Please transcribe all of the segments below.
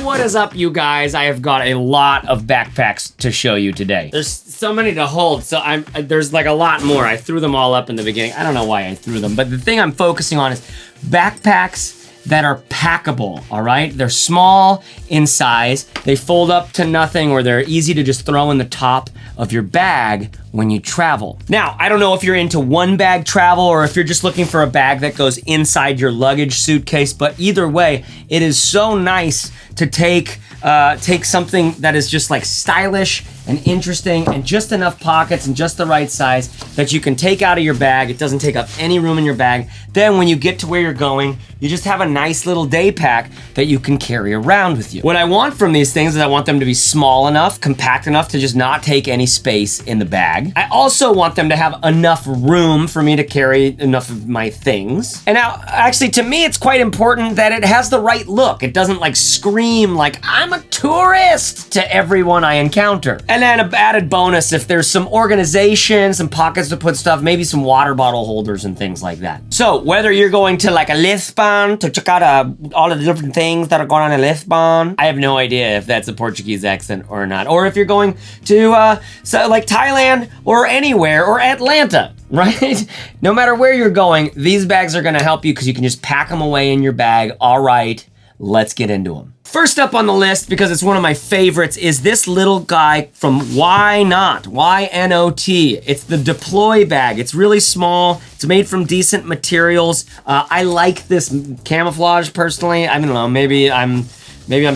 What is up, you guys? I have got a lot of backpacks to show you today. There's so many to hold, so there's like a lot more. I threw them all up in the beginning. I don't know why I threw them, but the thing I'm focusing on is backpacks that are packable, all right? They're small in size, they fold up to nothing, or they're easy to just throw in the top of your bag when you travel. Now, I don't know if you're into one bag travel or if you're just looking for a bag that goes inside your luggage suitcase, but either way, it is so nice to take something that is just like stylish and interesting and just enough pockets and just the right size that you can take out of your bag. It doesn't take up any room in your bag. Then when you get to where you're going, you just have a nice little day pack that you can carry around with you. What I want from these things is I want them to be small enough, compact enough to just not take any space in the bag. I also want them to have enough room for me to carry enough of my things. And now, actually, to me, it's quite important that it has the right look. It doesn't like scream like I'm a tourist to everyone I encounter. And then an added bonus, if there's some organization, some pockets to put stuff, maybe some water bottle holders and things like that. So whether you're going to like a Lisbon to check out all of the different things that are going on in Lisbon, I have no idea if that's a Portuguese accent or not. Or if you're going to so like Thailand or anywhere, or Atlanta, right? No matter where you're going, these bags are gonna help you because you can just pack them away in your bag. All right, let's get into them. First up on the list, because it's one of my favorites, is this little guy from YNOT, Y-N-O-T. It's the deploy bag. It's really small. It's made from decent materials. I like this camouflage personally. I don't know, maybe I'm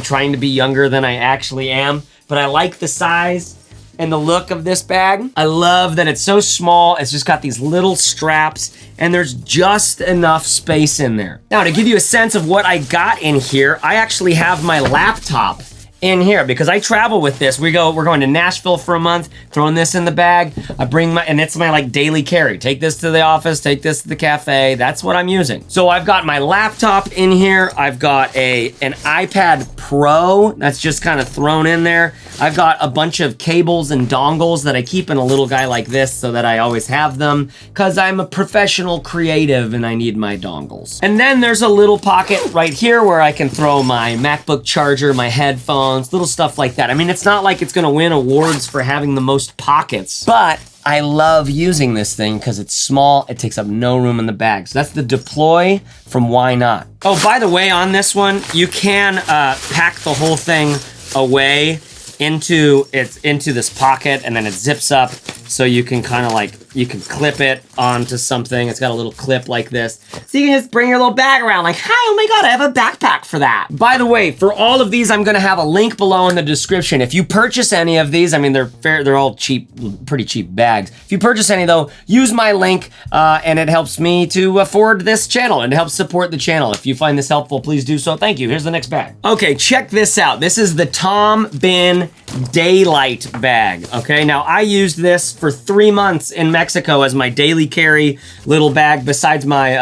trying to be younger than I actually am, but I like the size and the look of this bag. I love that it's so small. It's just got these little straps and there's just enough space in there. Now, to give you a sense of what I got in here, I actually have my laptop in here because I travel with this. We're going to Nashville for a month, throwing this in the bag. I bring and it's my like daily carry. Take this to the office, take this to the cafe. That's what I'm using. So I've got my laptop in here. I've got an iPad Pro that's just kind of thrown in there. I've got a bunch of cables and dongles that I keep in a little guy like this so that I always have them because I'm a professional creative and I need my dongles. And then there's a little pocket right here where I can throw my MacBook charger, my headphones, little stuff like that. I mean, it's not like it's gonna win awards for having the most pockets, but I love using this thing because it's small, it takes up no room in the bag. So that's the Deploy from YNOT. Oh, by the way, on this one, you can pack the whole thing away into this pocket, and then it zips up so you can kind of like, you can clip it onto something. It's got a little clip like this. So you can just bring your little bag around like, hi, oh my God, I have a backpack for that. By the way, for all of these, I'm gonna have a link below in the description. If you purchase any of these, I mean, they're all cheap, pretty cheap bags. If you purchase any though, use my link and it helps me to afford this channel and helps support the channel. If you find this helpful, please do so. Thank you. Here's the next bag. Okay, check this out. This is the Bihn Daylight bag. Okay, now I used this for 3 months in Mexico as my daily carry little bag besides my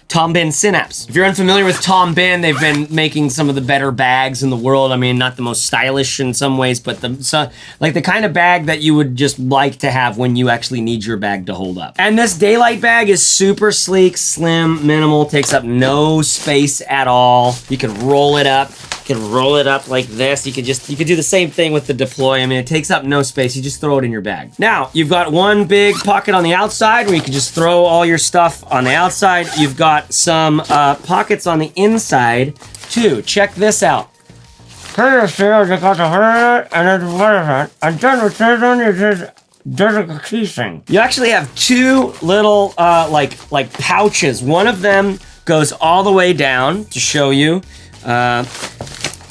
Bihn Synapse. If you're unfamiliar with Bihn, they've been making some of the better bags in the world. I mean, not the most stylish in some ways, but like the kind of bag that you would just like to have when you actually need your bag to hold up. And this Daylight bag is super sleek, slim, minimal, takes up no space at all. You can roll it up. You can roll it up like this. You could do the same thing with the Deploy. I mean, it takes up no space. You just throw it in your bag. Now, you've got one big pocket on the outside where you can just throw all your stuff on the outside. You've got some pockets on the inside too. Check this out. There's a key thing. You actually have two little like pouches. One of them goes all the way down to show you.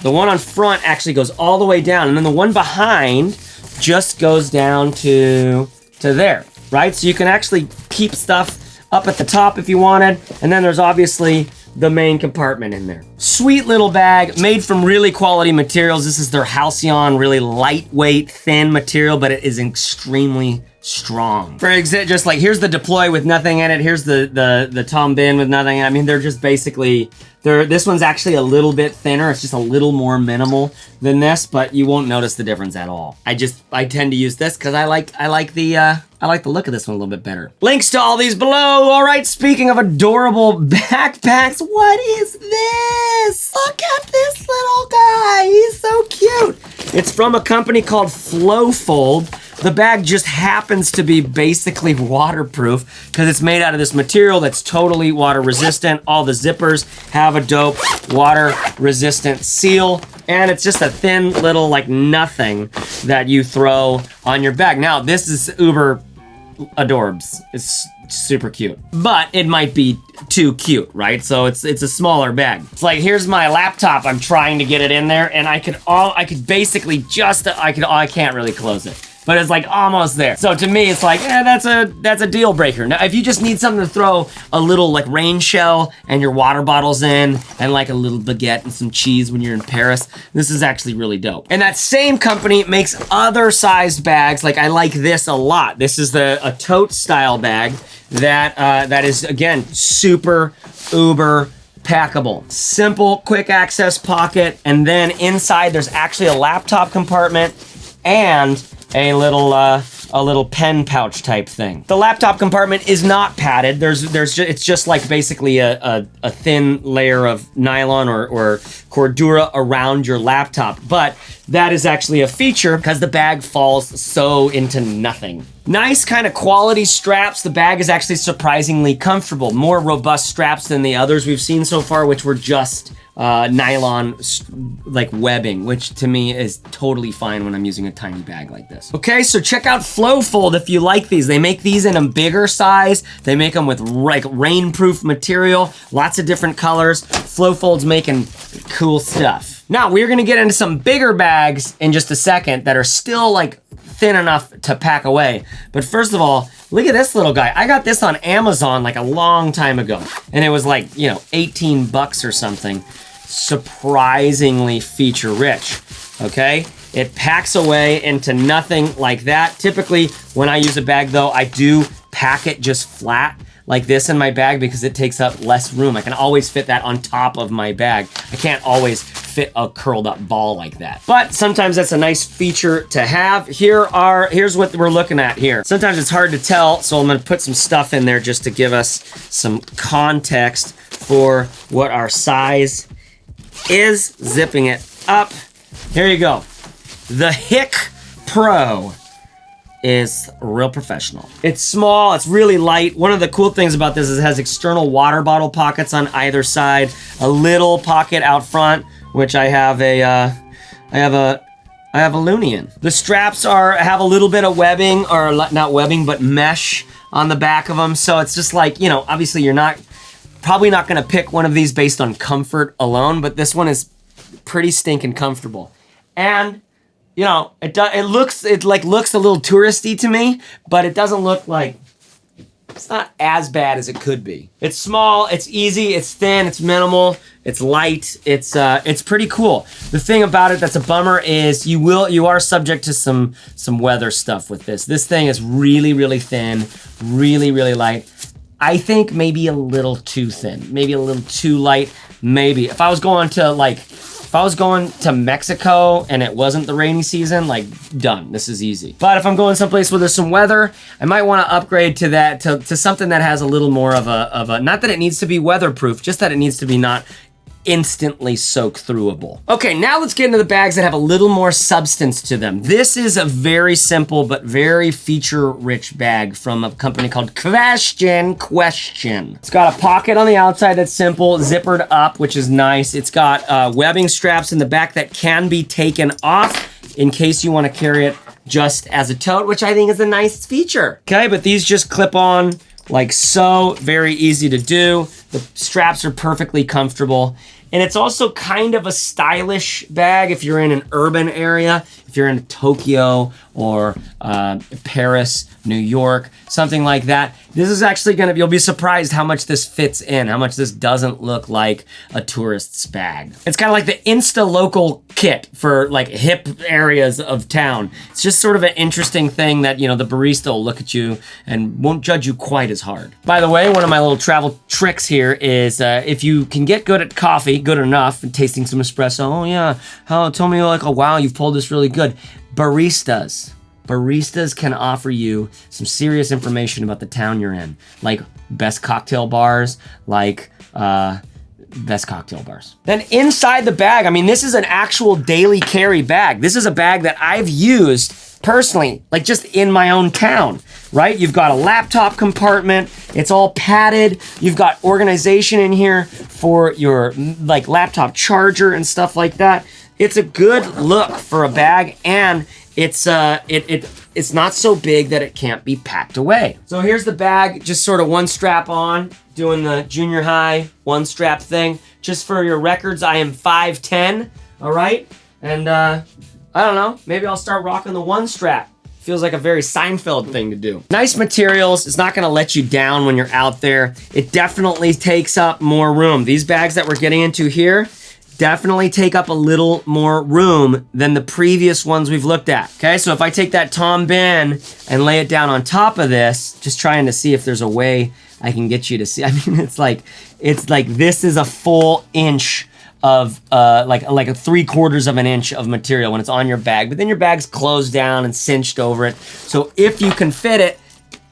The one on front actually goes all the way down, and then the one behind just goes down to there, right? So you can actually keep stuff up at the top if you wanted, and then there's obviously the main compartment in there. Sweet little bag, made from really quality materials. This is their Halcyon, really lightweight, thin material, but it is extremely strong. For example, just like here's the Deploy with nothing in it. Here's the Bihn with nothing. I mean, they're just basically, this one's actually a little bit thinner. It's just a little more minimal than this, but you won't notice the difference at all. I tend to use this because I like the look of this one a little bit better. Links to all these below. All right, speaking of adorable backpacks, what is this? Look at this It's from a company called Flowfold. The bag just happens to be basically waterproof because it's made out of this material that's totally water resistant. All the zippers have a dope water resistant seal, and it's just a thin little like nothing that you throw on your bag. Now, this is uber adorbs. It's super cute, but it might be too cute, right? So it's a smaller bag. It's like, here's my laptop. I'm trying to get it in there, and I can't really close it, but it's like almost there. So to me, it's like, that's a deal breaker. Now, if you just need something to throw a little like rain shell and your water bottles in, and like a little baguette and some cheese when you're in Paris, this is actually really dope. And that same company makes other sized bags. Like, I like this a lot. This is a tote style bag that is, again, super uber packable. Simple, quick access pocket, and then inside there's actually a laptop compartment and a little pen pouch type thing. The laptop compartment is not padded. It's just like basically a thin layer of nylon or cordura around your laptop, but that is actually a feature because the bag falls so into nothing. Nice kind of quality straps. The bag is actually surprisingly comfortable. More robust straps than the others we've seen so far, which were just nylon like webbing, which to me is totally fine when I'm using a tiny bag like this. Okay, so check out Flowfold if you like these. They make these in a bigger size. They make them with like rainproof material, lots of different colors. Flowfold's making cool stuff. Now, we're gonna get into some bigger bags in just a second that are still like thin enough to pack away. But first of all, look at this little guy. I got this on Amazon like a long time ago, and it was like, 18 bucks or something. Surprisingly feature rich, okay? It packs away into nothing like that. Typically, when I use a bag though, I do pack it just flat like this in my bag because it takes up less room. I can always fit that on top of my bag. I can't always fit a curled up ball like that. But sometimes that's a nice feature to have. Here's what we're looking at here. Sometimes it's hard to tell, so I'm gonna put some stuff in there just to give us some context for what our size is. Zipping it up. Here you go. The HikPro is real professional. It's small, it's really light. One of the cool things about this is it has external water bottle pockets on either side, a little pocket out front, which I have a loony in. The straps have a little bit of webbing, or not webbing, but mesh on the back of them. So it's just like, obviously you're probably not gonna pick one of these based on comfort alone, but this one is pretty stinking comfortable. And it looks a little touristy to me, but it doesn't look like, it's not as bad as it could be. It's small, it's easy, it's thin, it's minimal, it's light, it's pretty cool. The thing about it that's a bummer is you are subject to some weather stuff with this. This thing is really, really thin, really, really light. I think maybe a little too thin, maybe a little too light, maybe. If I was going to Mexico and it wasn't the rainy season, like, done, this is easy. But if I'm going someplace where there's some weather, I might want to upgrade to that, to something that has a little more of a, not that it needs to be weatherproof, just that it needs to be not instantly soak throughable. Okay, now let's get into the bags that have a little more substance to them. This is a very simple but very feature-rich bag from a company called Qwstion. It's got a pocket on the outside that's simple, zippered up, which is nice. It's got webbing straps in the back that can be taken off in case you want to carry it just as a tote, which I think is a nice feature. Okay, but these just clip on like so, very easy to do. The straps are perfectly comfortable. And it's also kind of a stylish bag if you're in an urban area, if you're in Tokyo or Paris, New York, something like that. This is actually you'll be surprised how much this fits in, how much this doesn't look like a tourist's bag. It's kind of like the Insta local kit for like hip areas of town. It's just sort of an interesting thing that, the barista will look at you and won't judge you quite as hard. By the way, one of my little travel tricks here is if you can get good at coffee, good enough, and tasting some espresso, oh yeah, tell me like, oh wow, you've pulled this really good. Baristas can offer you some serious information about the town you're in, like best cocktail bars, like best cocktail bars. Then inside the bag, I mean, this is an actual daily carry bag. This is a bag that I've used personally, like just in my own town, right? You've got a laptop compartment. It's all padded. You've got organization in here for your like laptop charger and stuff like that. It's a good look for a bag, and it's not so big that it can't be packed away. So here's the bag, just sort of one strap on, doing the junior high one strap thing. Just for your records, I am 5'10", all right? And I don't know, maybe I'll start rocking the one strap. Feels like a very Seinfeld thing to do. Nice materials. It's not gonna let you down when you're out there. It definitely takes up more room. These bags that we're getting into here definitely take up a little more room than the previous ones we've looked at. Okay, so if I take that Tom Bihn and lay it down on top of this, just trying to see if there's a way I can get you to see. I mean, it's like this is a full inch of like a 3/4 of an inch of material when it's on your bag, but then your bag's closed down and cinched over it. So if you can fit it,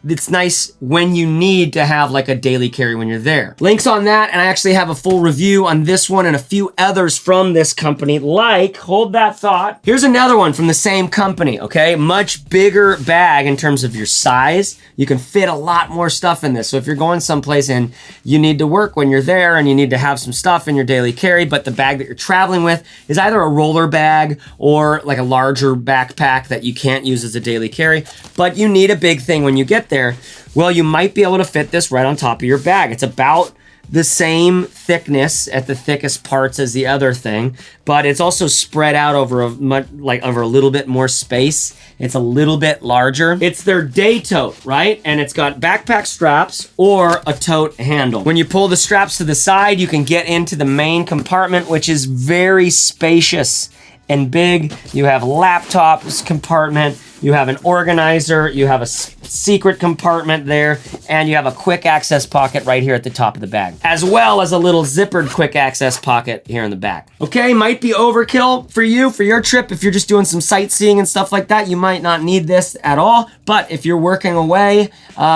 it's nice when you need to have like a daily carry when you're there. Links on that, and I actually have a full review on this one and a few others from this company, like, hold that thought. Here's another one from the same company, okay? Much bigger bag in terms of your size. You can fit a lot more stuff in this. So if you're going someplace and you need to work when you're there and you need to have some stuff in your daily carry, but the bag that you're traveling with is either a roller bag or like a larger backpack that you can't use as a daily carry, but you need a big thing when you get there, well, you might be able to fit this right on top of your bag. It's about the same thickness at the thickest parts as the other thing, but it's also spread out over over a little bit more space. It's a little bit larger. It's their day tote, right? And it's got backpack straps or a tote handle. When you pull the straps to the side, you can get into the main compartment, which is very spacious and big. You have laptops compartment, you have an organizer, you have a secret compartment there, and you have a quick access pocket right here at the top of the bag, as well as a little zippered quick access pocket here in the back. Okay, might be overkill for you, for your trip. If you're just doing some sightseeing and stuff like that, you might not need this at all. But if you're working away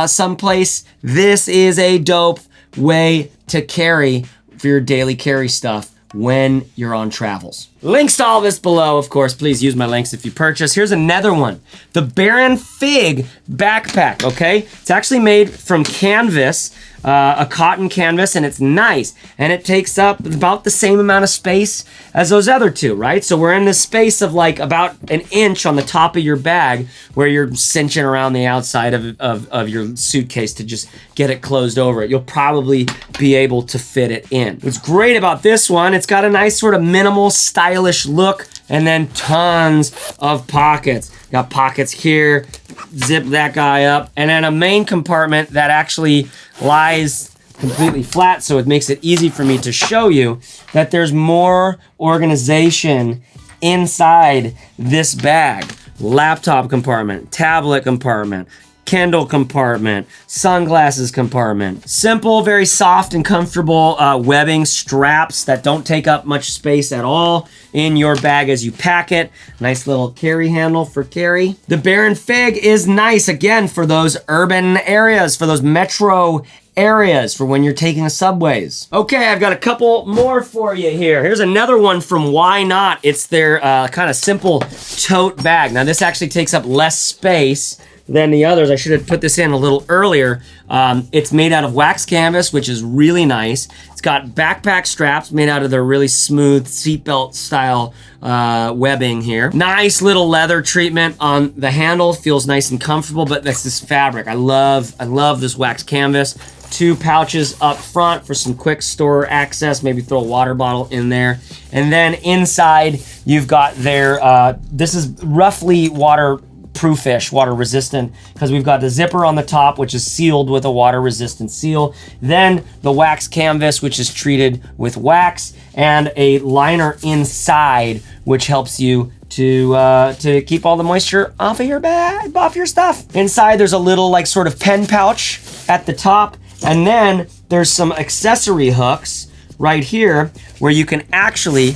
someplace, this is a dope way to carry for your daily carry stuff when you're on travels. Links to all this below, of course. Please use my links if you purchase. Here's another one. The Baron Fig backpack, okay? It's actually made from canvas, a cotton canvas, and it's nice. And it takes up about the same amount of space as those other two, right? So we're in this space of like about an inch on the top of your bag where you're cinching around the outside of your suitcase to just get it closed over it. You'll probably be able to fit it in. What's great about this one, it's got a nice sort of minimal stylish look, and then tons of pockets. Got pockets here, zip that guy up, and then a main compartment that actually lies completely flat, so it makes it easy for me to show you that there's more organization inside this bag. Laptop compartment, tablet compartment, Kindle compartment, sunglasses compartment. Simple, very soft and comfortable webbing straps that don't take up much space at all in your bag as you pack it. Nice little carry handle for carry. The Baron Fig is nice, again, for those urban areas, for those metro areas, for when you're taking the subways. Okay, I've got a couple more for you here. Here's another one from YNOT. It's their kind of simple tote bag. Now this actually takes up less space than the others. I should have put this in a little earlier. It's made out of wax canvas, which is really nice. It's got backpack straps made out of their really smooth seatbelt style webbing here. Nice little leather treatment on the handle. Feels nice and comfortable, but that's this fabric. I love this wax canvas. 2 pouches up front for some quick store access. Maybe throw a water bottle in there. And then inside, you've got their, this is roughly water-proofish, water-resistant, because we've got the zipper on the top, which is sealed with a water-resistant seal. Then the wax canvas, which is treated with wax, and a liner inside, which helps you to keep all the moisture off of your bag, off your stuff. Inside, there's a little like sort of pen pouch at the top, and then there's some accessory hooks right here where you can actually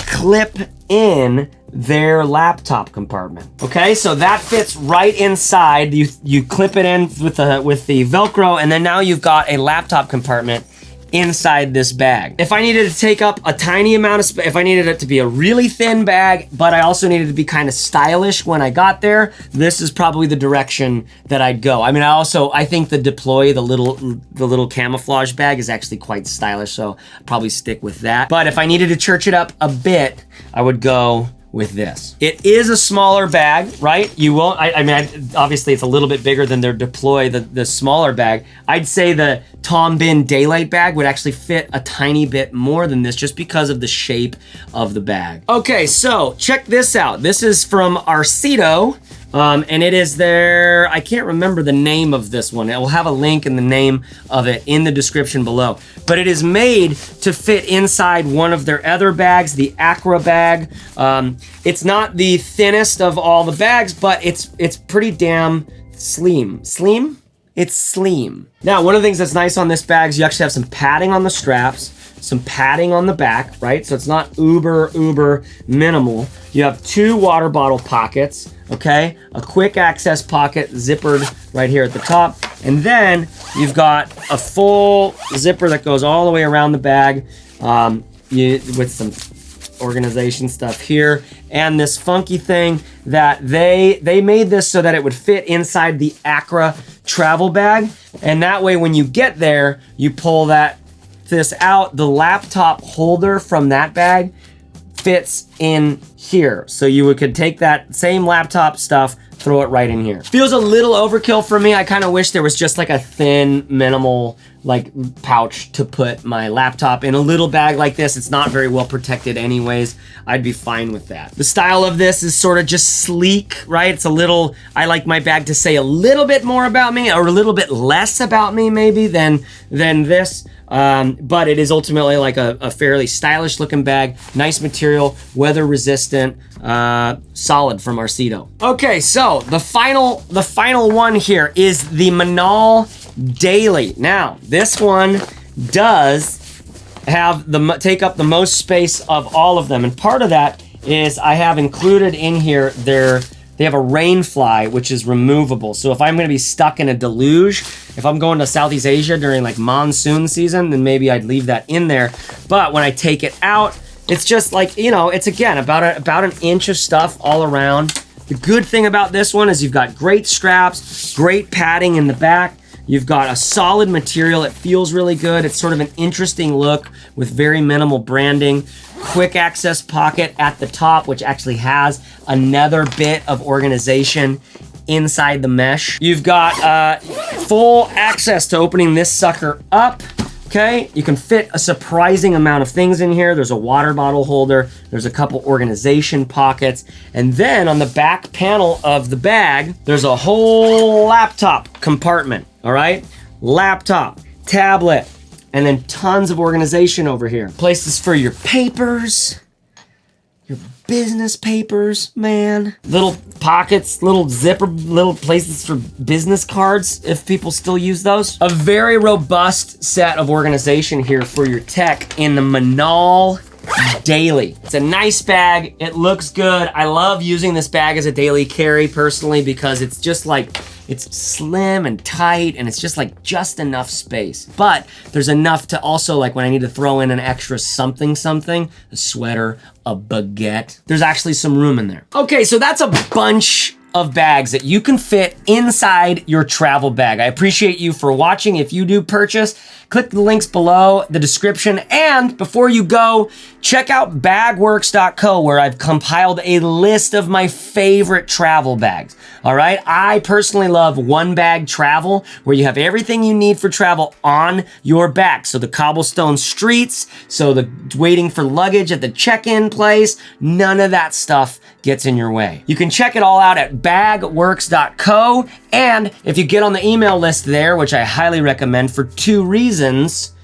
clip in their laptop compartment. Okay, so that fits right inside. You clip it in with the Velcro, and then now you've got a laptop compartment inside this bag. If I needed to take up a tiny amount of space, if I needed it to be a really thin bag, but I also needed to be kind of stylish when I got there, this is probably the direction that I'd go. I mean, I think the Deploy, the little camouflage bag is actually quite stylish, so I'd probably stick with that. But if I needed to church it up a bit, I would go with this. It is a smaller bag, right? You won't, I mean, obviously it's a little bit bigger than their Deploy, the smaller bag. I'd say the Bihn Daylight bag would actually fit a tiny bit more than this just because of the shape of the bag. Okay, so check this out. This is from Arcido. And it is their, I can't remember the name of this one. It will have a link and the name of it in the description below. But it is made to fit inside one of their other bags, the Acra bag. It's not the thinnest of all the bags, but it's pretty damn slim. Slim? It's slim. Now, one of the things that's nice on this bag is you actually have some padding on the straps, some padding on the back, right? So it's not uber minimal. You have 2 water bottle pockets, okay? A quick access pocket zippered right here at the top. And then you've got a full zipper that goes all the way around the bag with some organization stuff here. And this funky thing that they made this so that it would fit inside the Acra travel bag. And that way when you get there, you pull this out, the laptop holder from that bag fits in here. So you could take that same laptop stuff, throw it right in here. Feels a little overkill for me. I kind of wish there was just like a thin, minimal like pouch to put my laptop in. A little bag like this, it's not very well protected anyways. I'd be fine with that. The style of this is sort of just sleek, right? It's a little, I like my bag to say a little bit more about me or a little bit less about me maybe than this. But it is ultimately like a fairly stylish looking bag, nice material, weather resistant, solid from Arcido. Okay, so the final one here is the Minaal Daily. Now, this one does have take up the most space of all of them, and part of that is I have included in here they have a rain fly, which is removable. So if I'm gonna be stuck in a deluge, if I'm going to Southeast Asia during like monsoon season, then maybe I'd leave that in there. But when I take it out, it's just like, you know, it's again, about an inch of stuff all around. The good thing about this one is you've got great straps, great padding in the back. You've got a solid material. It feels really good. It's sort of an interesting look with very minimal branding. Quick access pocket at the top, which actually has another bit of organization inside the mesh. You've got full access to opening this sucker up. Okay, you can fit a surprising amount of things in here. There's a water bottle holder. There's a couple organization pockets. And then on the back panel of the bag, there's a whole laptop compartment, all right? Laptop, tablet, and then tons of organization over here. Places for your papers, your business papers, man. Little pockets, little zipper, little places for business cards, if people still use those. A very robust set of organization here for your tech in the Minaal Daily. It's a nice bag. It looks good. I love using this bag as a daily carry personally because it's just like, it's slim and tight and it's just like just enough space. But there's enough to also like when I need to throw in an extra something, a sweater, a baguette, there's actually some room in there. Okay, so that's a bunch of bags that you can fit inside your travel bag. I appreciate you for watching. If you do purchase, click the links below the description. And before you go, check out bagworks.co where I've compiled a list of my favorite travel bags. All right. I personally love one bag travel where you have everything you need for travel on your back. So the cobblestone streets, so the waiting for luggage at the check-in place, none of that stuff gets in your way. You can check it all out at bagworks.co. And if you get on the email list there, which I highly recommend for 2 reasons.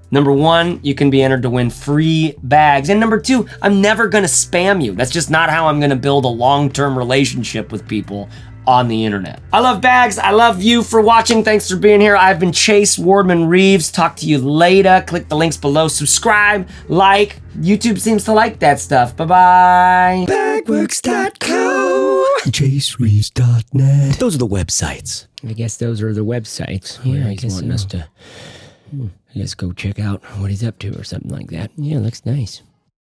Number 1, you can be entered to win free bags. And number 2, I'm never gonna spam you. That's just not how I'm gonna build a long-term relationship with people on the internet. I love bags. I love you for watching. Thanks for being here. I've been Chase Wardman Reeves. Talk to you later. Click the links below. Subscribe, like. YouTube seems to like that stuff. Bye-bye. Bagworks.co. ChaseReeves.net. Those are the websites. I guess those are the websites. Yeah, I guess wanting us to I guess go check out what he's up to or something like that. Yeah, looks nice.